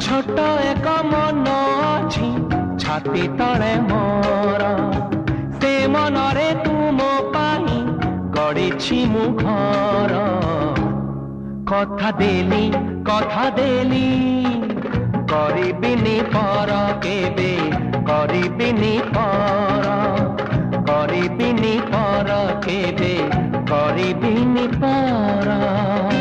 छोट एक मन अछि छाती तले मोर से मनरे तुम पाई गढ़ी मु घर कथा देली करिबिनी पर केबे करिबिनी पर केबे करिबिनी पर